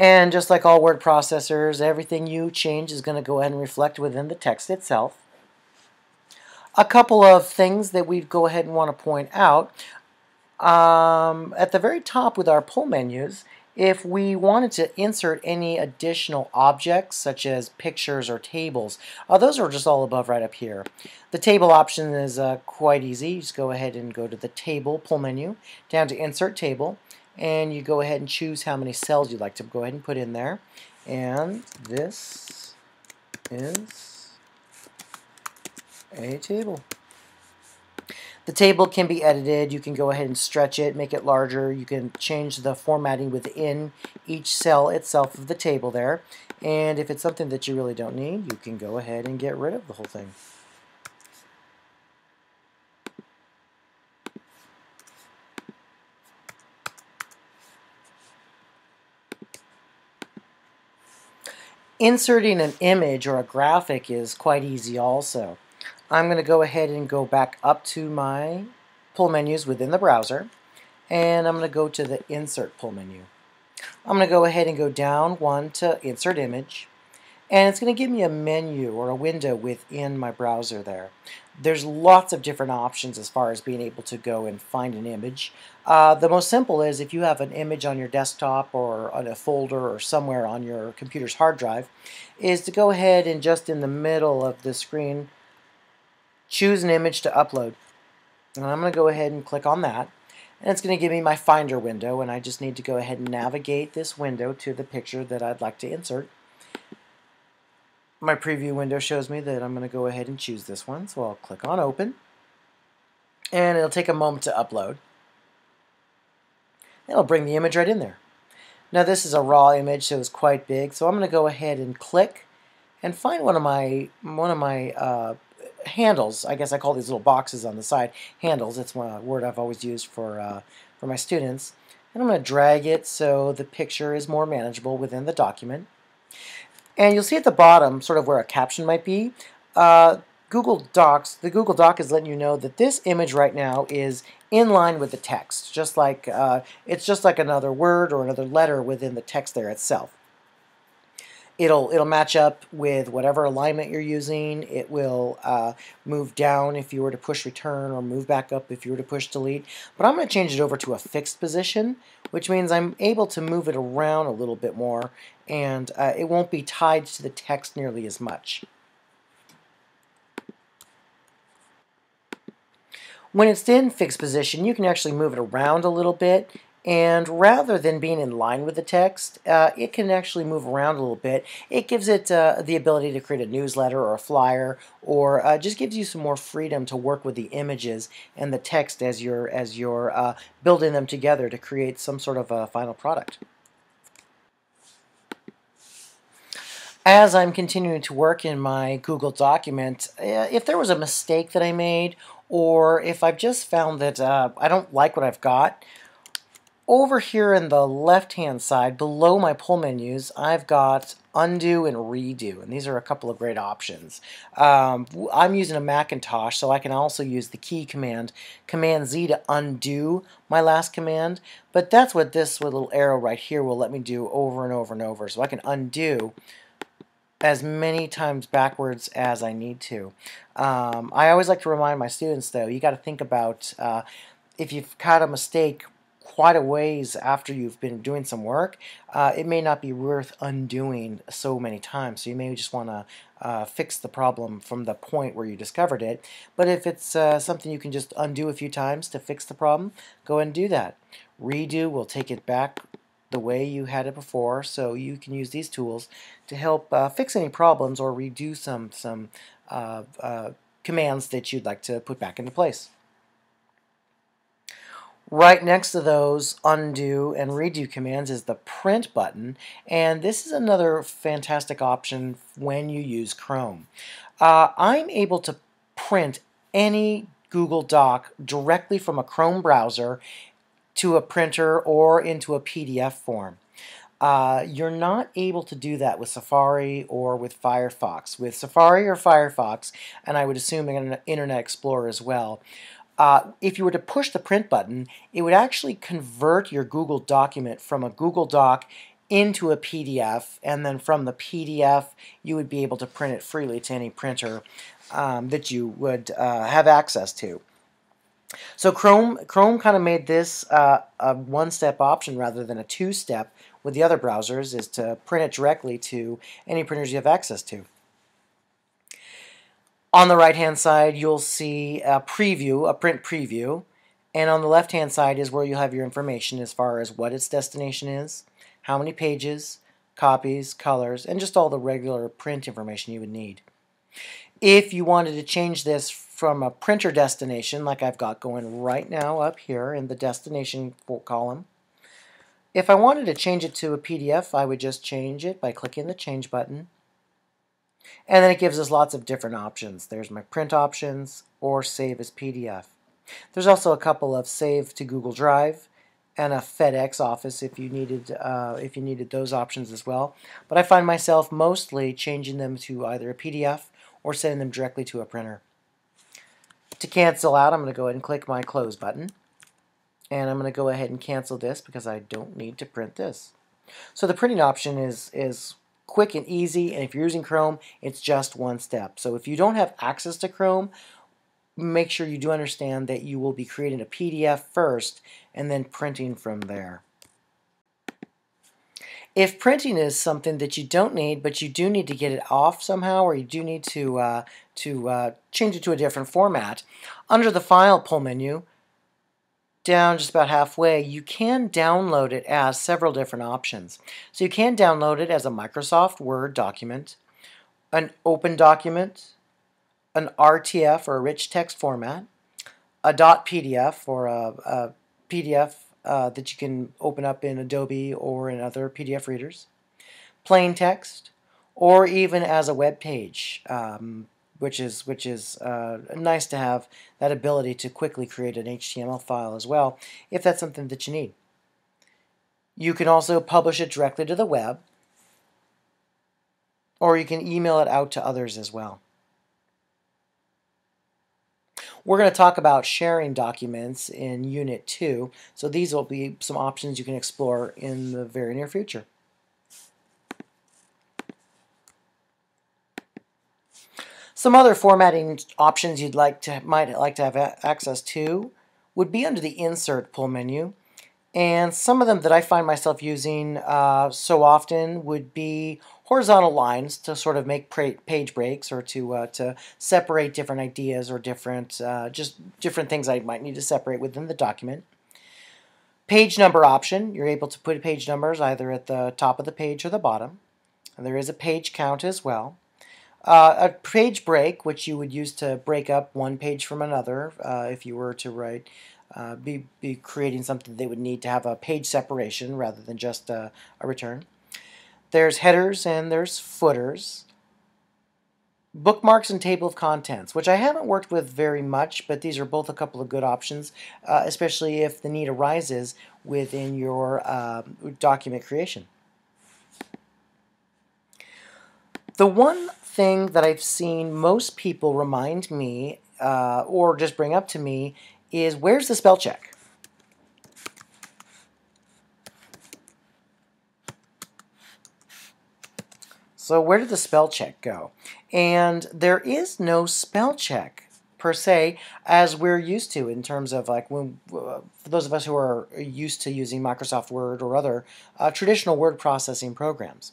And just like all word processors, everything you change is going to go ahead and reflect within the text itself. A couple of things that we go ahead and want to point out. At the very top with our pull menus, if we wanted to insert any additional objects, such as pictures or tables, those are just all above right up here. The table option is quite easy. You just go ahead and go to the table pull menu, down to insert table, and you go ahead and choose how many cells you'd like to go ahead and put in there. And this is a table. The table can be edited. You can go ahead and stretch it, make it larger. You can change the formatting within each cell itself of the table there. And if it's something that you really don't need, you can go ahead and get rid of the whole thing. Inserting an image or a graphic is quite easy also. I'm going to go ahead and go back up to my pull menus within the browser, and I'm going to go to the Insert pull menu. I'm going to go ahead and go down one to Insert Image, and it's going to give me a menu or a window within my browser there. There's lots of different options as far as being able to go and find an image. The most simple is if you have an image on your desktop or on a folder or somewhere on your computer's hard drive, is to go ahead and just in the middle of the screen choose an image to upload. And I'm going to go ahead and click on that. And it's going to give me my Finder window, and I just need to go ahead and navigate this window to the picture that I'd like to insert. My preview window shows me that I'm going to go ahead and choose this one, so I'll click on Open. And it'll take a moment to upload. It'll bring the image right in there. Now this is a raw image, so it's quite big, so I'm going to go ahead and click and find one of my handles. I guess I call these little boxes on the side handles. It's a word I've always used for my students. And I'm going to drag it so the picture is more manageable within the document. And you'll see at the bottom sort of where a caption might be. Google Docs, the Google Doc is letting you know that this image right now is in line with the text, just like it's just like another word or another letter within the text there itself. It'll match up with whatever alignment you're using. It will move down if you were to push return, or move back up if you were to push delete. But I'm going to change it over to a fixed position, which means I'm able to move it around a little bit more, and it won't be tied to the text nearly as much. When it's in fixed position, you can actually move it around a little bit, and rather than being in line with the text, it can actually move around a little bit. It gives it the ability to create a newsletter or a flyer, or just gives you some more freedom to work with the images and the text as you're building them together to create some sort of a final product. As I'm continuing to work in my Google document, if there was a mistake that I made, or if I've just found that I don't like what I've got, over here in the left-hand side, below my pull menus, I've got undo and redo, and these are a couple of great options. I'm using a Macintosh, so I can also use the key command, Command-Z, to undo my last command, but that's what this little arrow right here will let me do over and over and over, so I can undo as many times backwards as I need to. I always like to remind my students, though, you got to think about if you've got a mistake quite a ways after you've been doing some work, it may not be worth undoing so many times. So you may just want to fix the problem from the point where you discovered it. But if it's something you can just undo a few times to fix the problem, go ahead and do that. Redo will take it back the way you had it before, so you can use these tools to help fix any problems or redo some commands that you'd like to put back into place. Right next to those undo and redo commands is the print button, and this is another fantastic option when you use Chrome. I'm able to print any Google Doc directly from a Chrome browser to a printer or into a PDF form. You're not able to do that with Safari or with Firefox. With Safari or Firefox, and I would assume Internet Explorer as well, if you were to push the print button, it would actually convert your Google document from a Google Doc into a PDF, and then from the PDF you would be able to print it freely to any printer that you would have access to. So Chrome kind of made this a one-step option rather than a two-step with the other browsers, is to print it directly to any printers you have access to. On the right-hand side, you'll see a preview, a print preview, and on the left-hand side is where you'll have your information as far as what its destination is, how many pages, copies, colors, and just all the regular print information you would need. If you wanted to change this from a printer destination, like I've got going right now up here in the destination column, if I wanted to change it to a PDF, I would just change it by clicking the change button. And then it gives us lots of different options. There's my print options or save as PDF. There's also a couple of save to Google Drive and a FedEx Office if you needed those options as well. But I find myself mostly changing them to either a PDF or sending them directly to a printer. To cancel out, I'm going to go ahead and click my close button. And I'm going to go ahead and cancel this because I don't need to print this. So the printing option is quick and easy, and if you're using Chrome, it's just one step. So if you don't have access to Chrome, make sure you do understand that you will be creating a PDF first and then printing from there. If printing is something that you don't need, but you do need to get it off somehow, or you do need to change it to a different format, under the File pull menu, down just about halfway, you can download it as several different options. So you can download it as a Microsoft Word document, an open document, an RTF or a rich text format, a .pdf or a PDF that you can open up in Adobe or in other PDF readers, plain text, or even as a web page, which is nice to have that ability to quickly create an HTML file as well, if that's something that you need. You can also publish it directly to the web, or you can email it out to others as well. We're going to talk about sharing documents in Unit 2, so these will be some options you can explore in the very near future. Some other formatting options you'd might like to have access to would be under the Insert pull menu, and some of them that I find myself using so often would be horizontal lines to sort of make page breaks, or to separate different ideas or just different things I might need to separate within the document. Page number option, you're able to put page numbers either at the top of the page or the bottom, and there is a page count as well. A page break, which you would use to break up one page from another if you were to be creating something they would need to have a page separation rather than just a return. There's headers and there's footers. Bookmarks and table of contents, which I haven't worked with very much, but these are both a couple of good options, especially if the need arises within your document creation. The one thing that I've seen most people remind me or just bring up to me is, where's the spell check? So where did the spell check go? And there is no spell check per se as we're used to, in terms of like for those of us who are used to using Microsoft Word or other traditional word processing programs.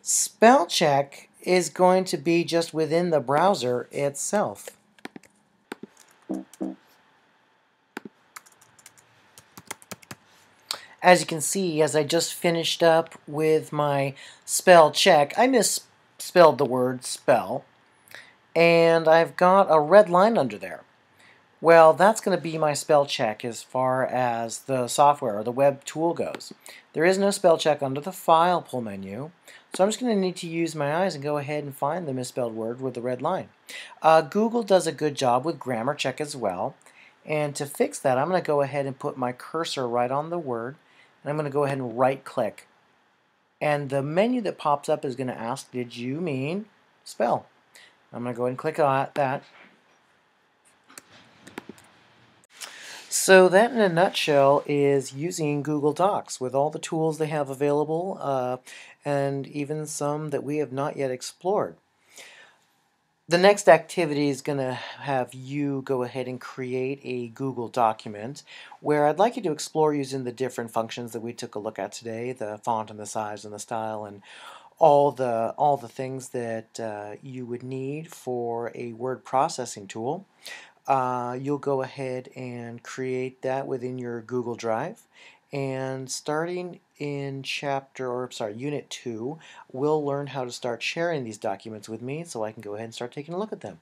Spell check is going to be just within the browser itself. As you can see, as I just finished up with my spell check, I misspelled the word spell, and I've got a red line under there. Well, that's going to be my spell check as far as the software or the web tool goes. There is no spell check under the File pull menu, so I'm just going to need to use my eyes and go ahead and find the misspelled word with the red line. Google does a good job with grammar check as well, and to fix that, I'm going to go ahead and put my cursor right on the word, and I'm going to go ahead and right-click. And the menu that pops up is going to ask, did you mean spell? I'm going to go ahead and click on that. So that in a nutshell is using Google Docs with all the tools they have available, and even some that we have not yet explored. The next activity is going to have you go ahead and create a Google document where I'd like you to explore using the different functions that we took a look at today, the font and the size and the style and all the things that you would need for a word processing tool. You'll go ahead and create that within your Google Drive. And starting in Unit 2, we'll learn how to start sharing these documents with me so I can go ahead and start taking a look at them.